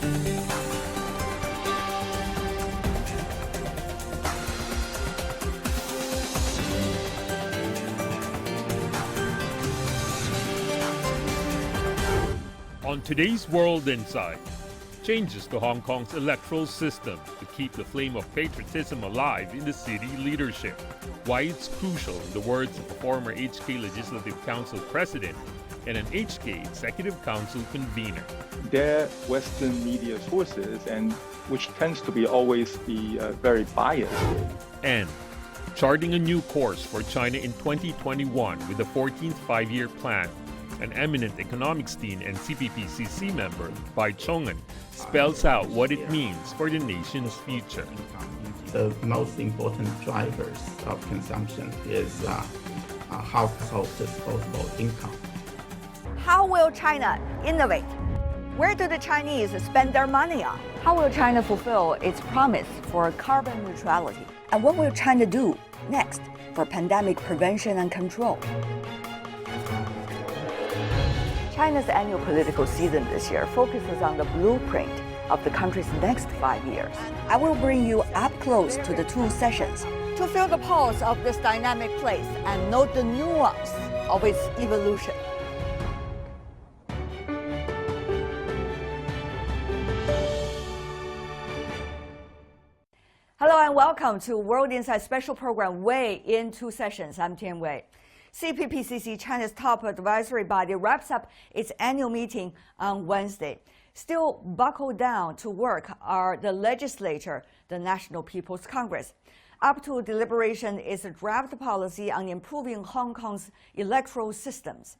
On today's World Insight, changes to Hong Kong's electoral system to keep the flame of patriotism alive in the city leadership. Why it's crucial, in the words of a former HK Legislative Council president and an HK Executive Council convener. Their Western media sources, and which tends to be always be very biased. And charting a new course for China in 2021 with the 14th Five-Year Plan. An eminent economics dean and CPPCC member, Bai Chongen, spells out what it means for the nation's future. The most important drivers of consumption is household disposable income. How will China innovate? Where do the Chinese spend their money on? How will China fulfill its promise for carbon neutrality? And what will China do next for pandemic prevention and control? China's annual political season this year focuses on the blueprint of the country's next 5 years. I will bring you up close to the two sessions to feel the pulse of this dynamic place and note the nuance of its evolution. Hello and welcome to World Insight special program Wei in two sessions. I'm Tian Wei. CPPCC, China's top advisory body, wraps up its annual meeting on Wednesday. Still buckled down to work are the legislature, the National People's Congress. Up to deliberation is a draft policy on improving Hong Kong's electoral systems.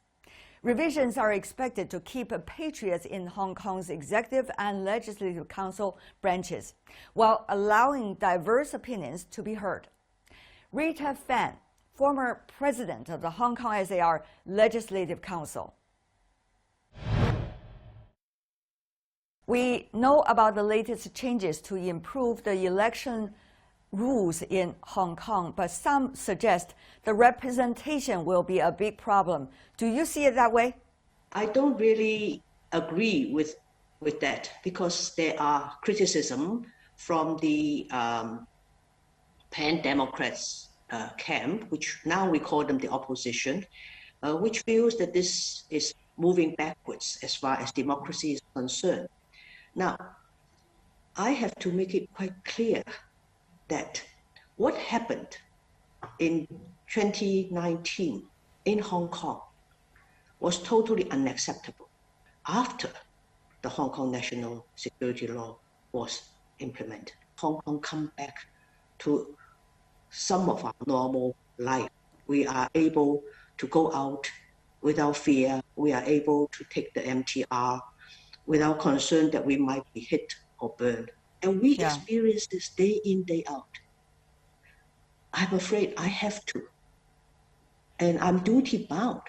Revisions are expected to keep patriots in Hong Kong's executive and legislative council branches, while allowing diverse opinions to be heard. Rita Fan, former president of the Hong Kong SAR Legislative Council. We know about the latest changes to improve the election rules in Hong Kong, but some suggest the representation will be a big problem. Do you see it that way? I don't really agree with that, because there are criticism from the pan-democrats camp, which now we call them the opposition, which feels that this is moving backwards as far as democracy is concerned. Now, I have to make it quite clear that what happened in 2019 in Hong Kong was totally unacceptable after the Hong Kong National Security Law was implemented. Hong Kong come back to some of our normal life. We are able to go out without fear. We are able to take the MTR without concern that we might be hit or burned. And we experience this day in, day out. I'm afraid I have to. And I'm duty bound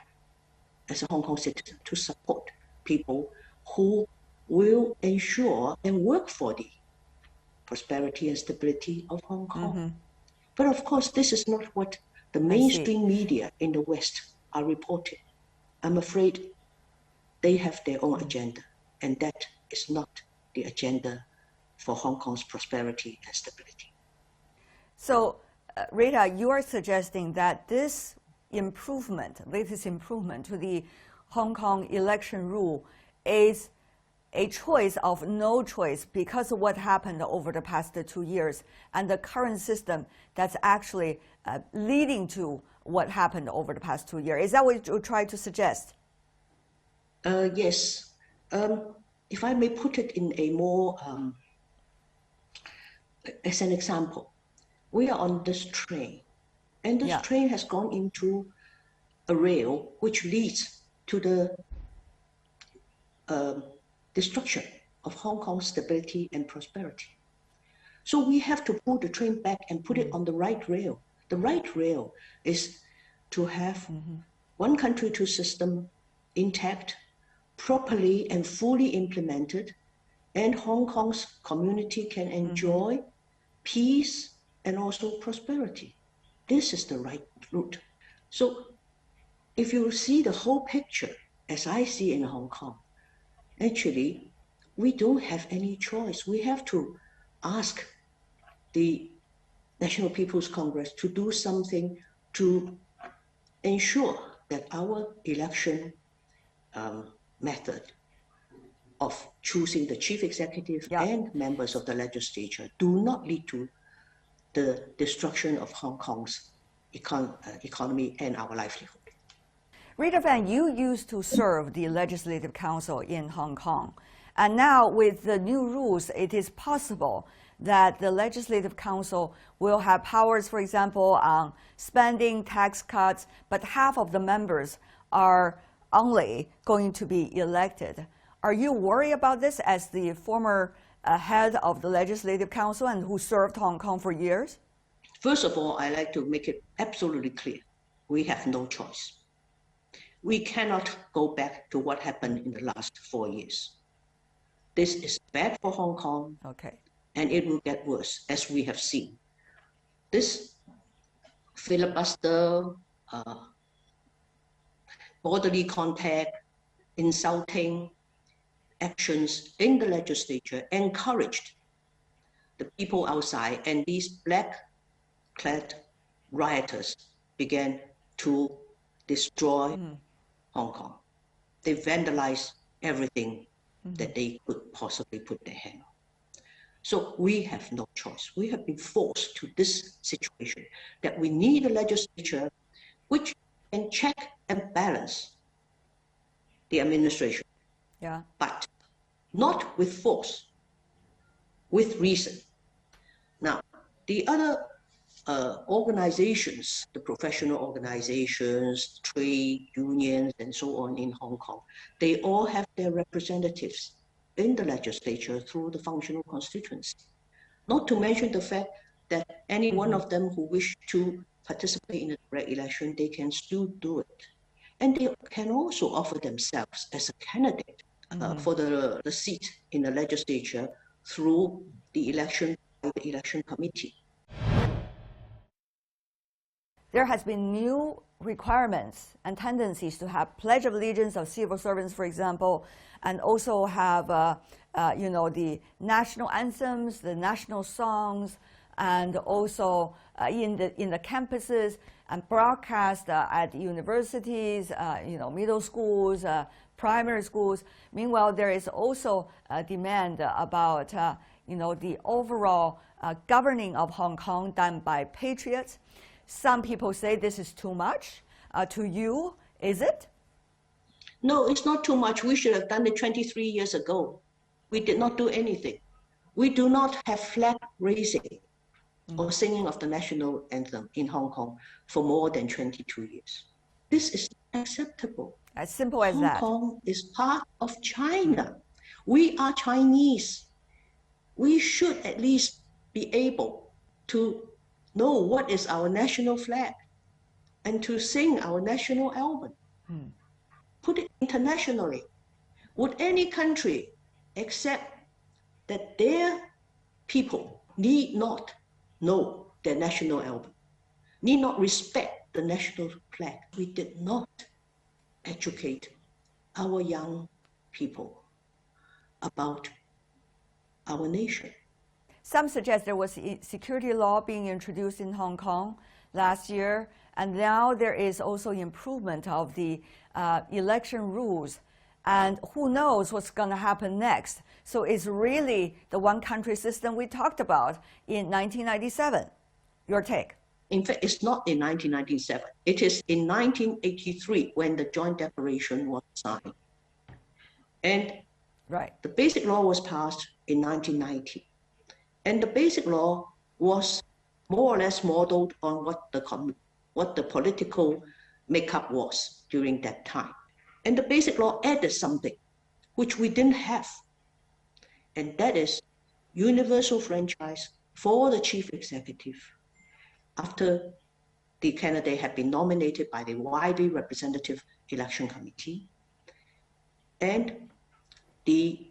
as a Hong Kong citizen to support people who will ensure and work for the prosperity and stability of Hong Kong. Mm-hmm. But of course, this is not what the mainstream media in the West are reporting. I'm afraid they have their own agenda, and that is not the agenda for Hong Kong's prosperity and stability. So, Rita, you are suggesting that this latest improvement to the Hong Kong election rule is a choice of no choice because of what happened over the past 2 years and the current system that's actually leading to what happened over the past 2 years. Is that what you try to suggest? Yes. If I may put it in a more, as an example, we are on this train, and this train has gone into a rail which leads to the destruction of Hong Kong's stability and prosperity. So we have to pull the train back and put it on the right rail. The right rail is to have one country, two system intact, properly and fully implemented, and Hong Kong's community can enjoy peace and also prosperity. This is the right route. So if you see the whole picture, as I see in Hong Kong, actually, we don't have any choice. We have to ask the National People's Congress to do something to ensure that our election method of choosing the chief executive and members of the legislature do not lead to the destruction of Hong Kong's economy and our livelihood. Rita Fan, you used to serve the Legislative Council in Hong Kong. And now with the new rules, it is possible that the Legislative Council will have powers, for example, on spending, tax cuts, but half of the members are only going to be elected. Are you worried about this as the former head of the Legislative Council and who served Hong Kong for years? First of all, I like to make it absolutely clear. We have no choice. We cannot go back to what happened in the last 4 years. This is bad for Hong Kong, and it will get worse, as we have seen. This filibuster, bodily contact, insulting actions in the legislature encouraged the people outside, and these black-clad rioters began to destroy Hong Kong. They vandalized everything that they could possibly put their hand on. So we have no choice. We have been forced to this situation that we need a legislature which can check and balance the administration, but not with force, with reason. Now, the other organizations, the professional organizations, trade unions, and so on in Hong Kong, they all have their representatives in the legislature through the functional constituency. Not to mention the fact that any one of them who wish to participate in a direct election, they can still do it. And they can also offer themselves as a candidate for the seat in the legislature through the election by the election committee. There has been new requirements and tendencies to have Pledge of Allegiance of civil servants, for example, and also have, the national anthems, the national songs, and also in the campuses and broadcast at universities, middle schools, primary schools. Meanwhile, there is also a demand about, the overall governing of Hong Kong done by patriots. Some people say this is too much. To you, is it? No, it's not too much. We should have done it 23 years ago. We did not do anything. We do not have flag raising or singing of the national anthem in Hong Kong for more than 22 years. This is acceptable. As simple as that. Hong Kong is part of China. We are Chinese. We should at least be able to know what is our national flag and to sing our national album. Put it internationally. Would any country accept that their people need not know their national album, need not respect the national flag? We did not educate our young people about our nation. Some suggest there was a security law being introduced in Hong Kong last year, and now there is also improvement of the election rules. And who knows what's going to happen next? So it's really the one-country system we talked about in 1997. Your take? In fact, it's not in 1997. It is in 1983 when the Joint Declaration was signed. And the Basic Law was passed in 1990. And the Basic Law was more or less modeled on what the political makeup was during that time. And the Basic Law added something which we didn't have, and that is universal franchise for the chief executive after the candidate had been nominated by the widely representative election committee, and the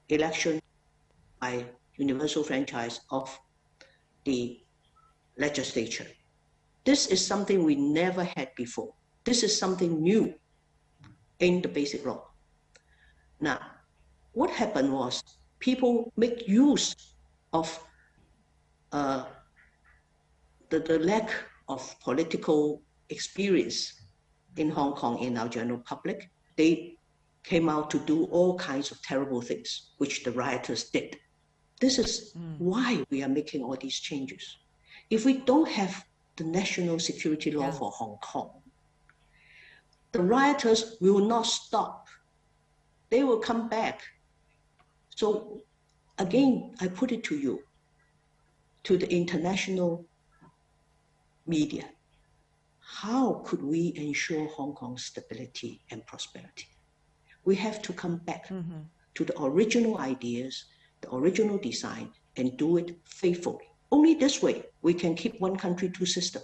election by universal franchise of the legislature. This is something we never had before. This is something new in the Basic Law. Now, what happened was people make use of the lack of political experience in Hong Kong in our general public. They came out to do all kinds of terrible things, which the rioters did. This is why we are making all these changes. If we don't have the national security law for Hong Kong, the rioters will not stop. They will come back. So again, I put it to you, to the international media. How could we ensure Hong Kong's stability and prosperity? We have to come back to the original ideas, the original design, and do it faithfully. Only this way we can keep one country, two system.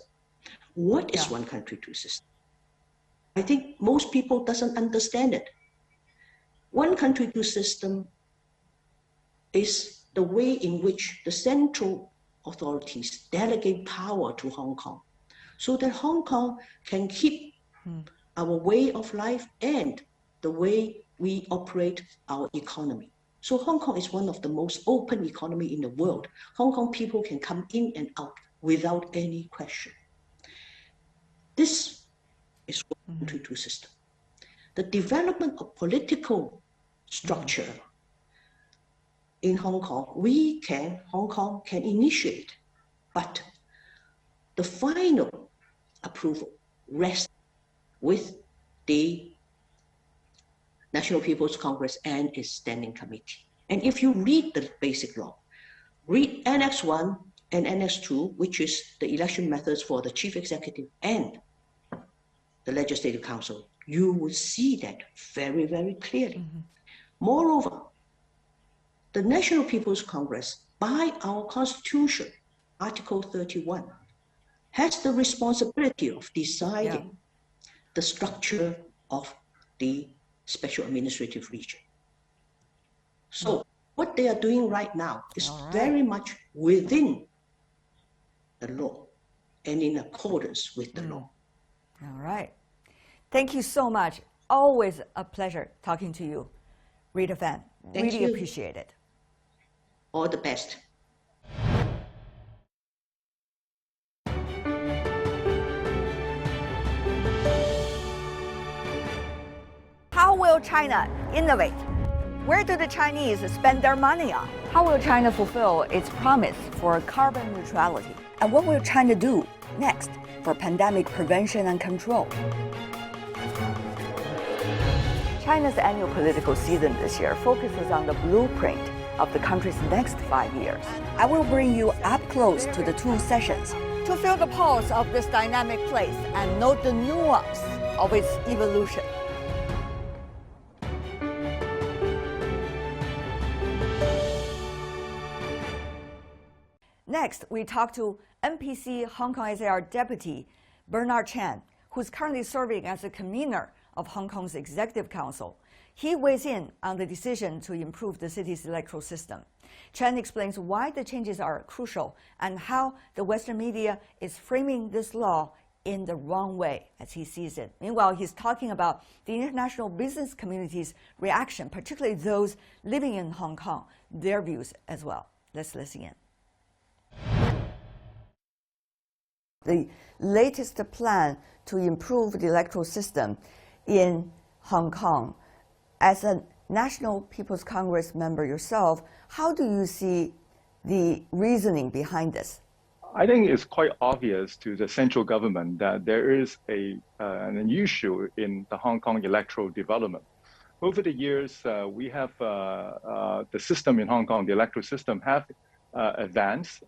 What is one country, two system? I think most people doesn't understand it. One country, two system is the way in which the central authorities delegate power to Hong Kong, so that Hong Kong can keep our way of life and the way we operate our economy. So Hong Kong is one of the most open economy in the world. Hong Kong people can come in and out without any question. This is one country, two system. The development of political structure in Hong Kong, Hong Kong can initiate, but the final approval rests with the National People's Congress and its standing committee. And if you read the basic law, read Annex 1 and Annex 2, which is the election methods for the Chief Executive and the Legislative Council, you will see that very, very clearly. Moreover, the National People's Congress, by our Constitution, Article 31, has the responsibility of deciding the structure of the special administrative region. So what they are doing right now is very much within the law and in accordance with the law. All right. Thank you so much. Always a pleasure talking to you, Rita Fan. Thank Really you. appreciate it. All the best. How will China innovate? Where do the Chinese spend their money on? How will China fulfill its promise for carbon neutrality? And what will China do next for pandemic prevention and control? China's annual political season this year focuses on the blueprint of the country's next 5 years. I will bring you up close to the two sessions to feel the pulse of this dynamic place and note the nuance of its evolution. Next, we talk to NPC Hong Kong SAR Deputy Bernard Chan, who's currently serving as the convener of Hong Kong's Executive Council. He weighs in on the decision to improve the city's electoral system. Chan explains why the changes are crucial and how the Western media is framing this law in the wrong way as he sees it. Meanwhile, he's talking about the international business community's reaction, particularly those living in Hong Kong, their views as well. Let's listen in. The latest plan to improve the electoral system in Hong Kong. As a National People's Congress member yourself, how do you see the reasoning behind this? I think it's quite obvious to the central government that there is an issue in the Hong Kong electoral development. Over the years, we have the system in Hong Kong, the electoral system, have advanced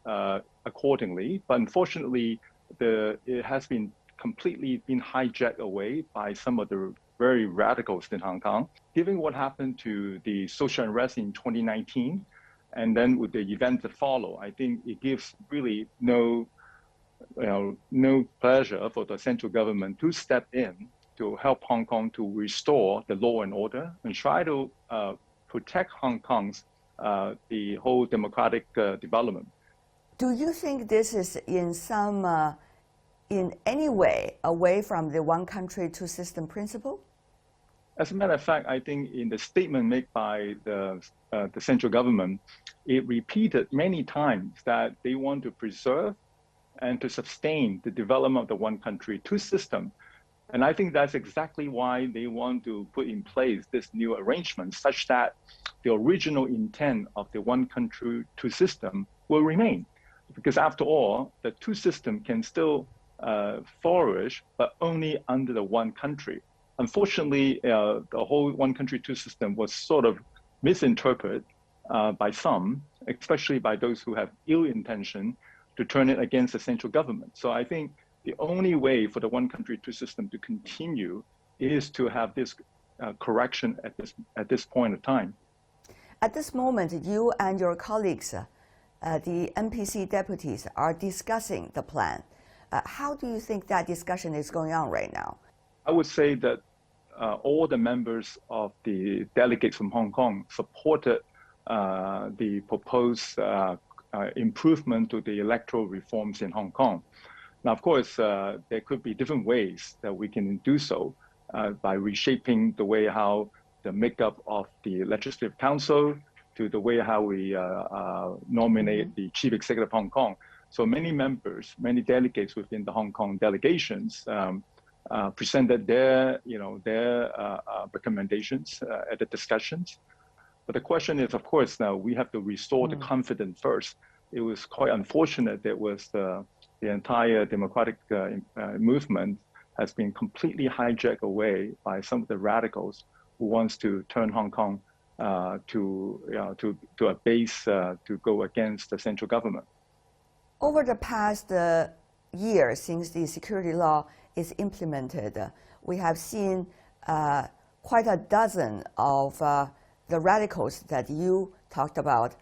accordingly, but unfortunately, it has been completely hijacked away by some of the very radicals in Hong Kong. Given what happened to the social unrest in 2019, and then with the events that follow, I think it gives really no pleasure for the central government to step in to help Hong Kong to restore the law and order and try to protect Hong Kong's the whole democratic development. Do you think this is in any way away from the one country, two system principle? As a matter of fact, I think in the statement made by the central government, it repeated many times that they want to preserve and to sustain the development of the one country, two system. And I think that's exactly why they want to put in place this new arrangement, such that the original intent of the one country, two system will remain. Because after all, the two system can still flourish, but only under the one country. Unfortunately, the whole one country, two system was sort of misinterpreted by some, especially by those who have ill intention, to turn it against the central government. So I think the only way for the one country, two system to continue is to have this correction at this point of time. At this moment, you and your colleagues, the NPC deputies, are discussing the plan. How do you think that discussion is going on right now? I would say that all the members of the delegates from Hong Kong supported the proposed improvement to the electoral reforms in Hong Kong. Now, of course, there could be different ways that we can do so by reshaping the way how the makeup of the Legislative Council to the way how we nominate the Chief Executive of Hong Kong. So many members, many delegates within the Hong Kong delegations presented their recommendations at the discussions. But the question is, of course, now we have to restore the confidence first. It was quite unfortunate that the entire democratic movement has been completely hijacked away by some of the radicals who wants to turn Hong Kong to a base to go against the central government. Over the past year, since the security law is implemented, we have seen quite a dozen of the radicals that you talked about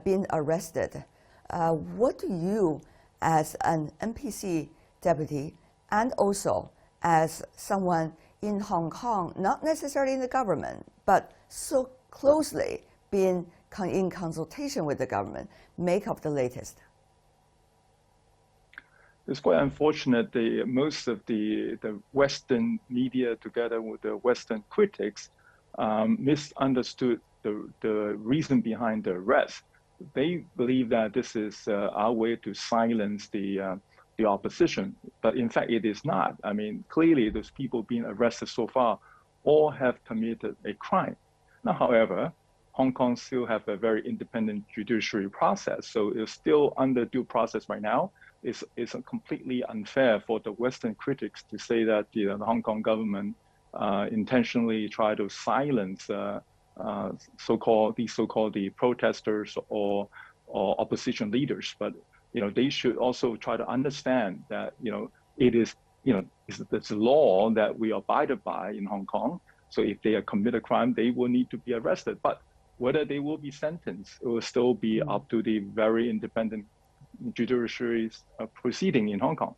being arrested. What do you, as an NPC deputy and also as someone in Hong Kong, not necessarily in the government, but so closely being in consultation with the government, make of the latest? It's quite unfortunate that most of the Western media, together with the Western critics, misunderstood the reason behind the arrest. They believe that this is our way to silence the opposition, but in fact it is not. I mean, clearly those people being arrested so far all have committed a crime. Now, however, Hong Kong still have a very independent judiciary process, so it's still under due process right now. It's completely unfair for the Western critics to say that the Hong Kong government intentionally try to silence so-called the protesters or opposition leaders. But they should also try to understand that it is it's a law that we abided by in Hong Kong. So if they commit a crime, they will need to be arrested. But whether they will be sentenced, it will still be up to the very independent judiciary proceeding in Hong Kong.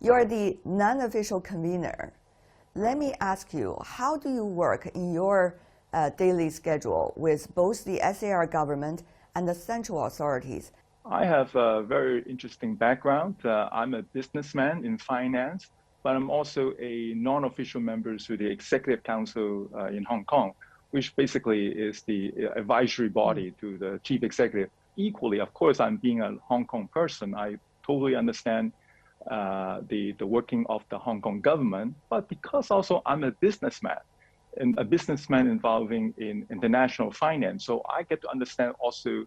You're the non-official convener. Let me ask you, how do you work in your daily schedule with both the SAR government and the central authorities? I have a very interesting background. I'm a businessman in finance, but I'm also a non-official member to the Executive Council in Hong Kong, which basically is the advisory body to the chief executive. Equally, of course, I'm being a Hong Kong person. I totally understand the working of the Hong Kong government, but because also I'm a businessman, and a businessman involving in international finance, so I get to understand also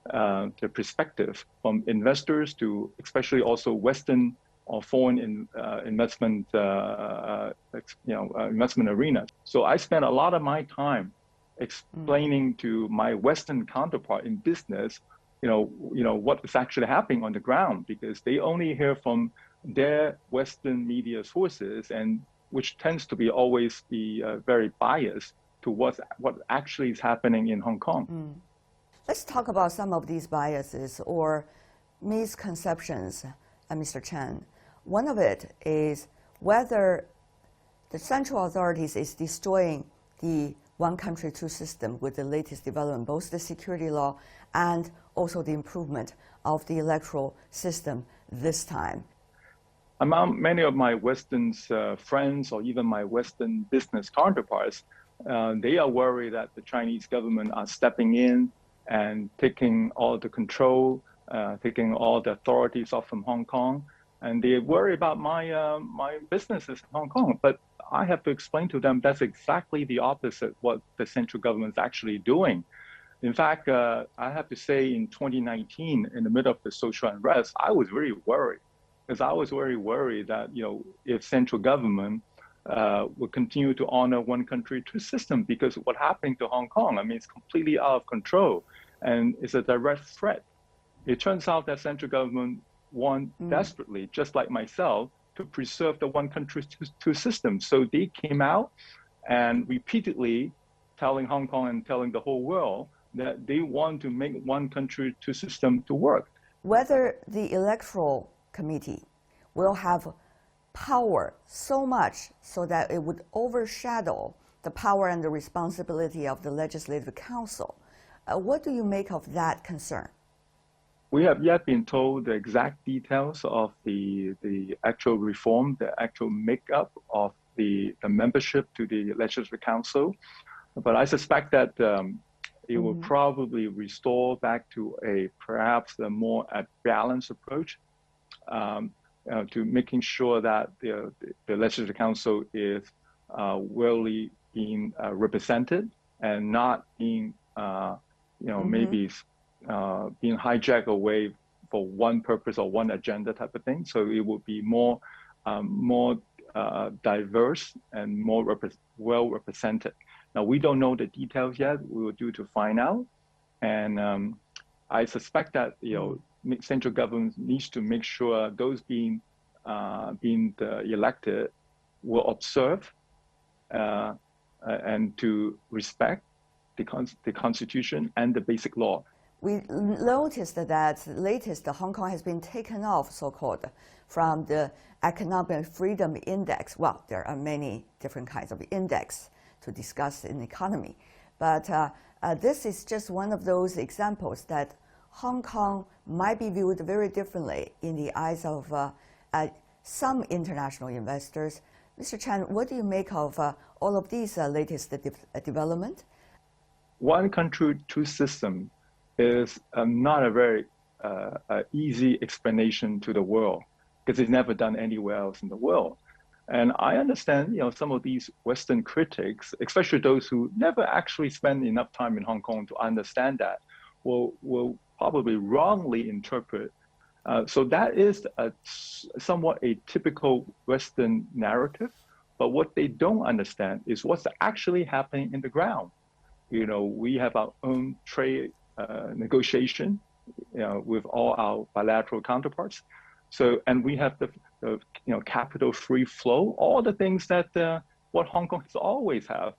the perspective from investors to especially also Western or foreign investment investment arena. So I spend a lot of my time explaining to my Western counterpart in business, what is actually happening on the ground, because they only hear from their Western media sources, and which tends to be always be very biased to what actually is happening in Hong Kong. Let's talk about some of these biases or misconceptions, Mr. Chen. One of it is whether the central authorities is destroying the one country, two system with the latest development, both the security law and also the improvement of the electoral system this time. among many of my Western friends or even my Western business counterparts, they are worried that the Chinese government are stepping in and taking all the control, taking all the authorities off from Hong Kong. And they worry about my businesses in Hong Kong. But I have to explain to them that's exactly the opposite what the central government is actually doing. In fact, I have to say in 2019, in the middle of the social unrest, I was very worried because I was very worried that, if central government will continue to honor one country, two system, because what happened to Hong Kong, I mean, it's completely out of control and it's a direct threat. It turns out that central government want desperately, just like myself, to preserve the one country, two system. So they came out and repeatedly telling Hong Kong and telling the whole world that they want to make one country, two system to work. Whether the electoral committee will have power so much so that it would overshadow the power and the responsibility of the Legislative Council. What do you make of that concern? We have yet been told the exact details of the actual reform, the actual makeup of the membership to the Legislative Council. But I suspect that it will probably restore back to perhaps a more balanced approach to making sure that the Legislative Council is really being represented and not being, maybe being hijacked away for one purpose or one agenda type of thing. So it will be more diverse and more well represented. Now, we don't know the details yet. We will do to find out. And I suspect that, central government needs to make sure those being elected will observe and to respect the Constitution and the basic law. We noticed that latest Hong Kong has been taken off, so-called, from the Economic Freedom Index. Well, there are many different kinds of index to discuss in the economy. But this is just one of those examples that Hong Kong might be viewed very differently in the eyes of some international investors. Mr. Chan, what do you make of all of these latest development? One country, two system is not a very easy explanation to the world because it's never done anywhere else in the world. And I understand, some of these Western critics, especially those who never actually spend enough time in Hong Kong to understand that, will probably wrongly interpret. So that is somewhat a typical Western narrative. But what they don't understand is what's actually happening in the ground. We have our own trade negotiation with all our bilateral counterparts. So, and we have the capital free flow, all the things that what Hong Kong has always have.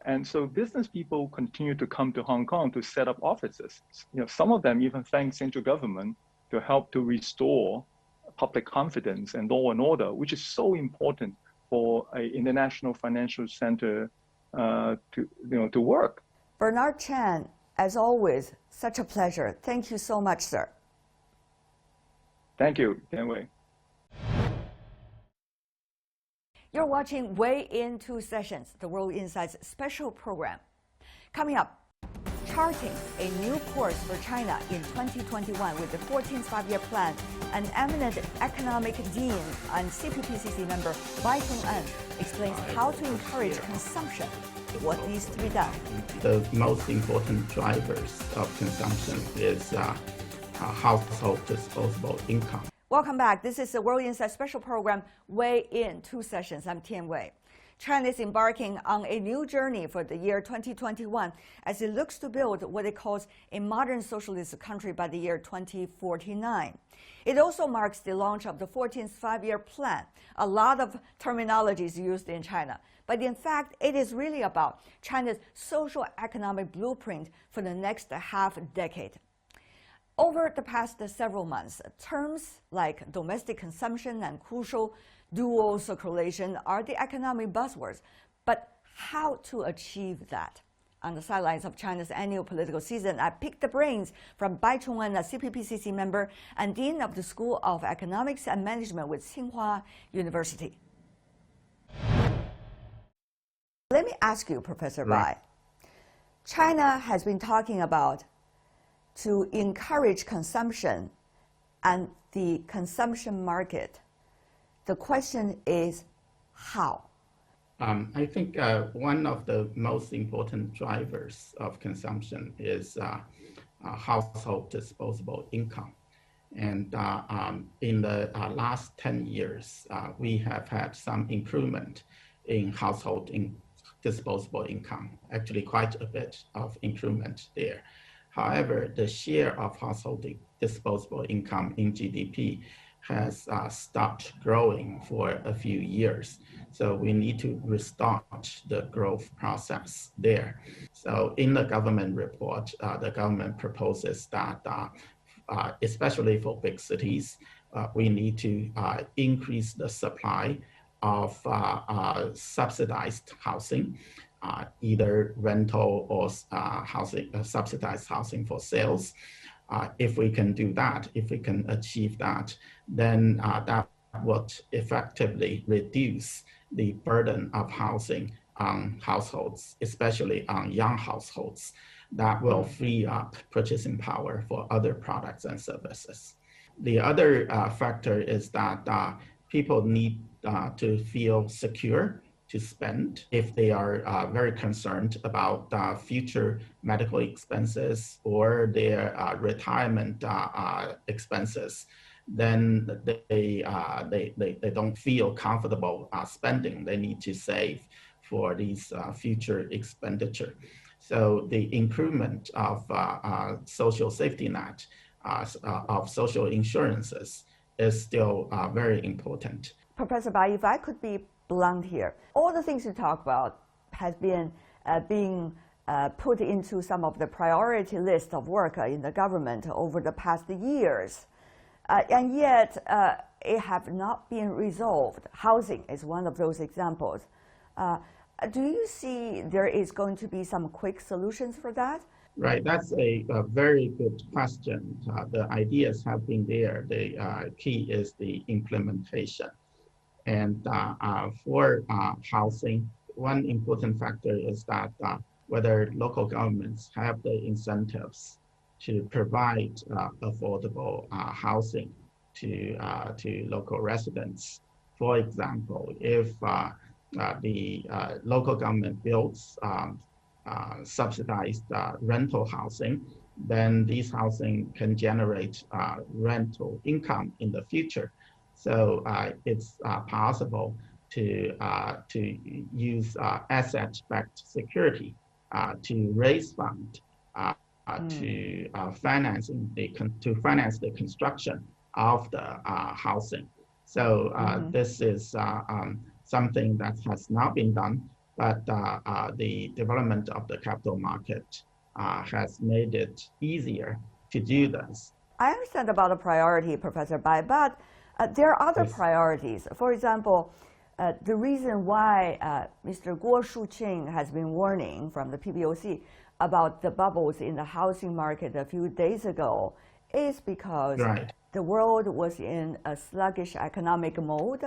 And so business people continue to come to Hong Kong to set up offices. Some of them even thank central government to help to restore public confidence and law and order, which is so important for an international financial center to work. Bernard Chan, as always, such a pleasure. Thank you so much, sir. Thank you, Tian Wei. You're watching Way in 2 Sessions, the World Insights special program. Coming up, charting a new course for China in 2021 with the 14th five-year plan, an eminent economic dean and CPPCC member Bai Chongen explains how to encourage consumption. What needs to be done? The most important drivers of consumption is household disposable income. Welcome back. This is the World Insight special program, Way in 2 Sessions. I'm Tian Wei. China is embarking on a new journey for the year 2021 as it looks to build what it calls a modern socialist country by the year 2049. It also marks the launch of the 14th five-year plan. A lot of terminology is used in China, but in fact, it is really about China's social economic blueprint for the next half decade. Over the past several months, terms like domestic consumption and crucial dual circulation are the economic buzzwords. But how to achieve that? On the sidelines of China's annual political season, I picked the brains from Bai Chongen, a CPPCC member and Dean of the School of Economics and Management with Tsinghua University. Let me ask you, Professor Bai. China has been talking about to encourage consumption and the consumption market. The question is how? I think one of the most important drivers of consumption is household disposable income. And in the last 10 years, we have had some improvement in household disposable income, actually quite a bit of improvement there. However, the share of household disposable income in GDP has stopped growing for a few years. So we need to restart the growth process there. So in the government report, the government proposes that especially for big cities, we need to increase the supply of subsidized housing, either rental or housing, subsidized housing for sales. If we can do that, if we can achieve that, then that would effectively reduce the burden of housing on households, especially on young households. That will free up purchasing power for other products and services. The other factor is that people need to feel secure to spend. If they are very concerned about future medical expenses or their retirement expenses, then they don't feel comfortable spending. They need to save for these future expenditure. So the improvement of social safety net, of social insurances is still very important. Professor Bai, if I could be blunt here, all the things you talk about has been being put into some of the priority list of work in the government over the past years. And yet, it have not been resolved. Housing is one of those examples. Do you see there is going to be some quick solutions for that? Right, that's a very good question. The ideas have been there. The key is the implementation. And for housing, one important factor is that whether local governments have the incentives to provide affordable housing to local residents. For example, if the local government builds subsidized rental housing, then these housing can generate rental income in the future. So it's possible to use asset-backed security to raise funds to finance the construction of the housing. So this is something that has not been done, but the development of the capital market has made it easier to do this. I understand about the priority, Professor Bai, but there are other priorities. For example, the reason why Mr. Guo Shuqing has been warning from the PBOC about the bubbles in the housing market a few days ago is because the world was in a sluggish economic mode,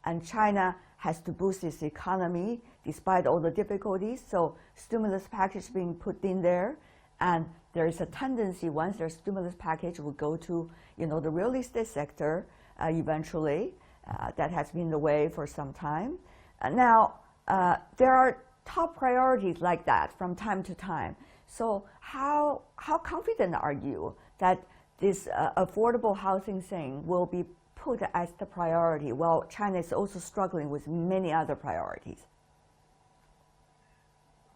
and China has to boost its economy despite all the difficulties. So stimulus package being put in there, and there is a tendency once their stimulus package will go to the real estate sector eventually. That has been the way for some time. Now there are top priorities like that from time to time. So how confident are you that this affordable housing thing will be put as the priority? Well, China is also struggling with many other priorities.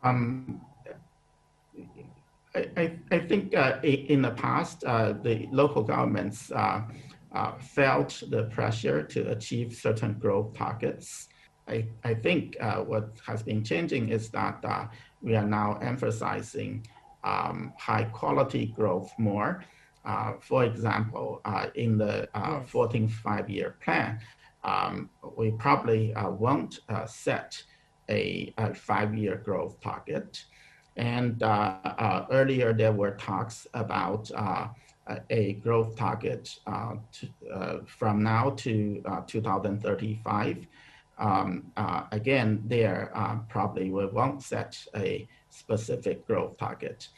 I think in the past, the local governments felt the pressure to achieve certain growth targets. I think what has been changing is that we are now emphasizing high quality growth more. For example, in the 14th five-year plan, we probably won't set a 5-year growth target. And earlier there were talks about a growth target from now to 2035. Again, there probably we won't set a specific growth target.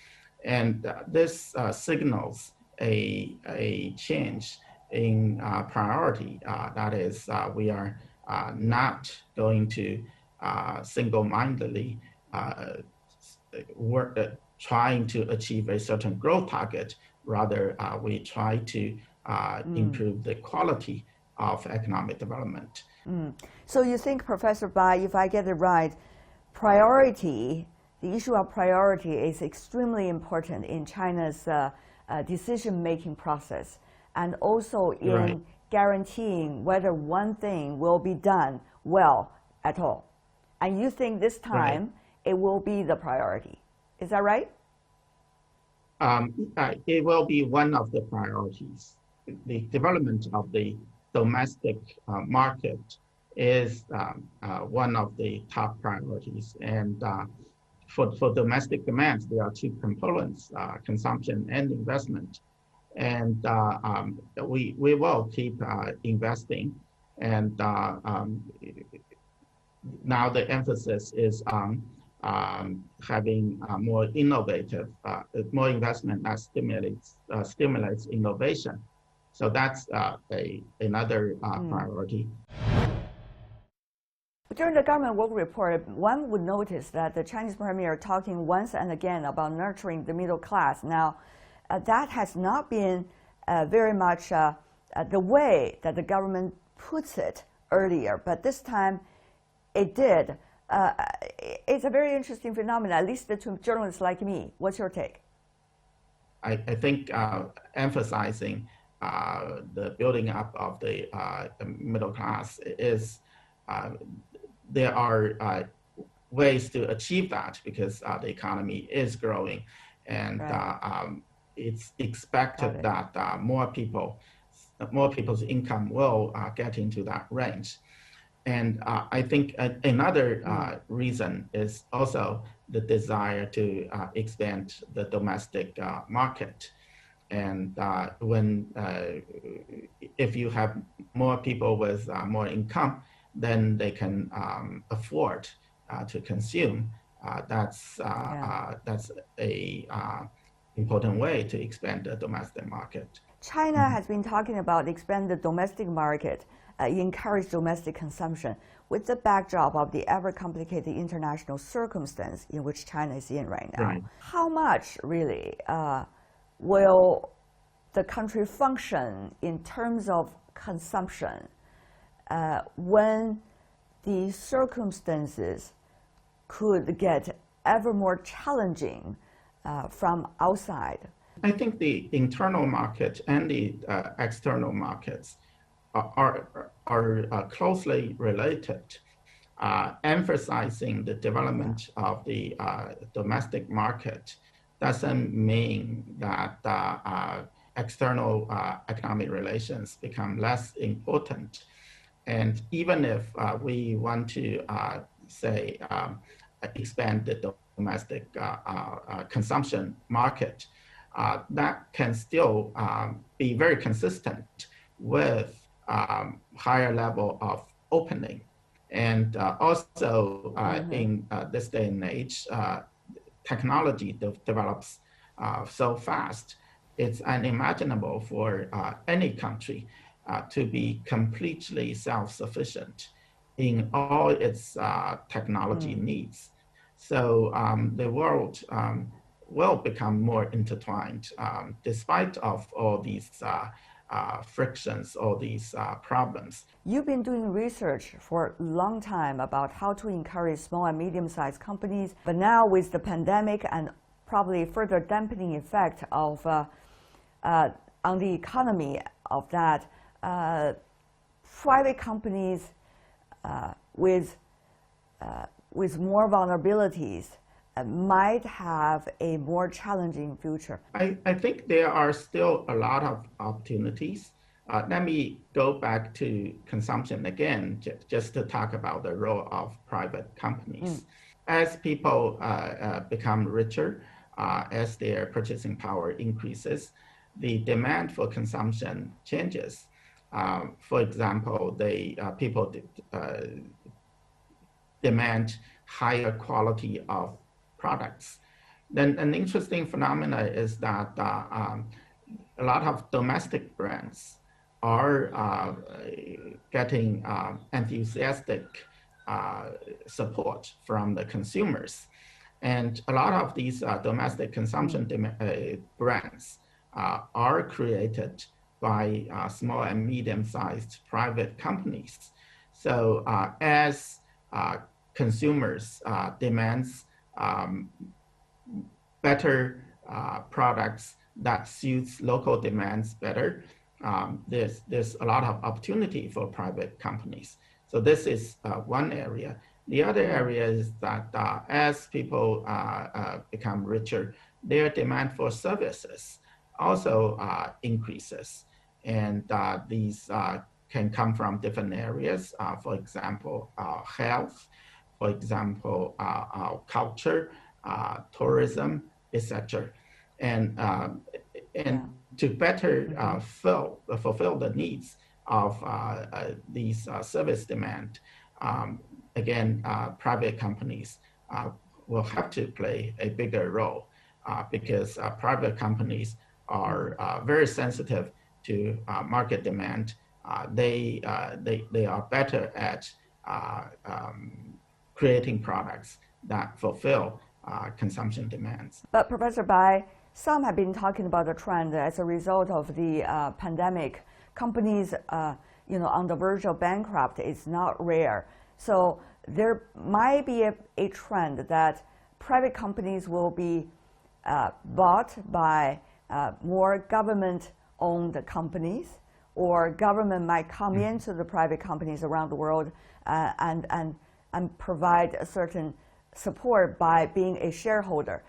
And this signals a change in priority. That is, we are not going to single-mindedly work trying to achieve a certain growth target. Rather, we try to improve the quality of economic development. So you think, Professor Bai, if I get it right, priority, the issue of priority is extremely important in China's decision-making process, and also in guaranteeing whether one thing will be done well at all. And you think this time it will be the priority. Is that right? It will be one of the priorities. The development of the domestic market is one of the top priorities. And for domestic demands, there are two components, consumption and investment. And we will keep investing. And now the emphasis is on having more innovative, more investment that stimulates innovation. So that's another priority. During the government work report, one would notice that the Chinese premier talking once and again about nurturing the middle class. Now, that has not been very much the way that the government puts it earlier, but this time it did. It's a very interesting phenomenon, at least to journalists like me. What's your take? I think emphasizing the building up of the middle class is, there are ways to achieve that because the economy is growing, and it's expected that more people's income will get into that range. And I think another reason is also the desire to expand the domestic market. And if you have more people with more income, then they can afford to consume. That's a important way to expand the domestic market. China has been talking about expand the domestic market, encourage domestic consumption, with the backdrop of the ever-complicated international circumstance in which China is in right now. How much really will the country function in terms of consumption when the circumstances could get ever more challenging from outside? I think the internal market and the external markets are closely related. Emphasizing the development of the domestic market doesn't mean that external economic relations become less important. And even if we want to say expand the domestic consumption market, that can still be very consistent with higher level of opening. And also in this day and age, technology develops so fast, it's unimaginable for any country to be completely self-sufficient in all its technology needs. So the world will become more intertwined despite of all these frictions, all these problems. You've been doing research for a long time about how to encourage small and medium-sized companies, but now with the pandemic and probably further dampening effect of on the economy of that, private companies with more vulnerabilities might have a more challenging future. I think there are still a lot of opportunities. Let me go back to consumption again, just to talk about the role of private companies. as people become richer, as their purchasing power increases, the demand for consumption changes. For example, people demand higher quality of products. Then an interesting phenomenon is that a lot of domestic brands are getting enthusiastic support from the consumers. And a lot of these domestic consumption brands are created by small and medium-sized private companies. So as consumers demands better products that suits local demands better, there's a lot of opportunity for private companies. So this is one area. The other area is that as people become richer, their demand for services also increases. And these can come from different areas. For example, health, for example, culture, tourism, etc. And to better fulfill the needs of these service demand, again, private companies will have to play a bigger role because private companies are very sensitive to market demand. They are better at creating products that fulfill consumption demands. But Professor Bai, some have been talking about the trend as a result of the pandemic. Companies, on the verge of bankrupt is not rare. So there might be a trend that private companies will be bought by more government-owned companies, or government might come into the private companies around the world and provide a certain support by being a shareholder.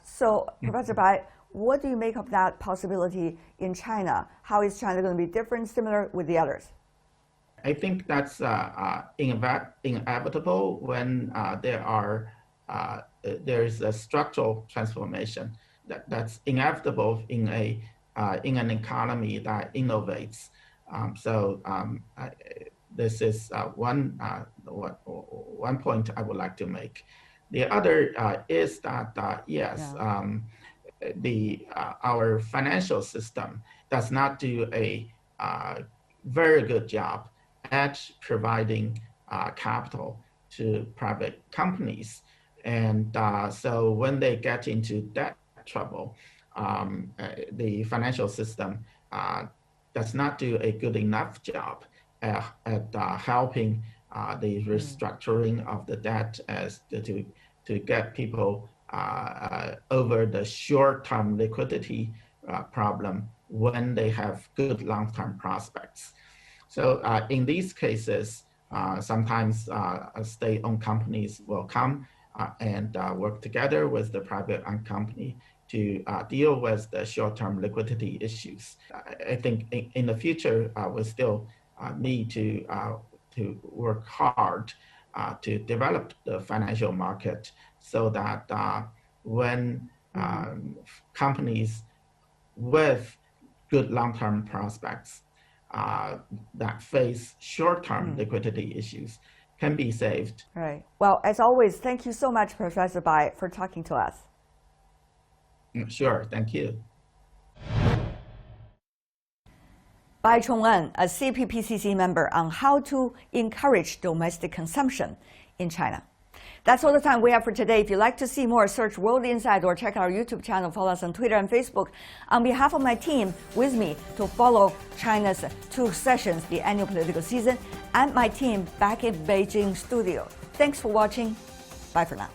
So, Professor Bai, what do you make of that possibility in China? How is China going to be different, similar with the others? I think that's inevitable when there is a structural transformation. That's inevitable in an economy that innovates. This is one point I would like to make. The other is that yes, our financial system does not do a very good job at providing capital to private companies, and so when they get into debt trouble, the financial system does not do a good enough job at helping the restructuring of the debt as to get people over the short-term liquidity problem when they have good long-term prospects. So in these cases, sometimes state-owned companies will come and work together with the private-owned company to deal with the short-term liquidity issues. I think in the future, we still need to work hard to develop the financial market so that when companies with good long-term prospects that face short-term liquidity issues can be saved. Right. Well, as always, thank you so much, Professor Bai, for talking to us. Sure, thank you. Bai Chongen, a CPPCC member, on how to encourage domestic consumption in China. That's all the time we have for today. If you'd like to see more, search World Insight or check out our YouTube channel. Follow us on Twitter and Facebook. On behalf of my team with me to follow China's 2 sessions, the annual political season, and my team back in Beijing studio. Thanks for watching. Bye for now.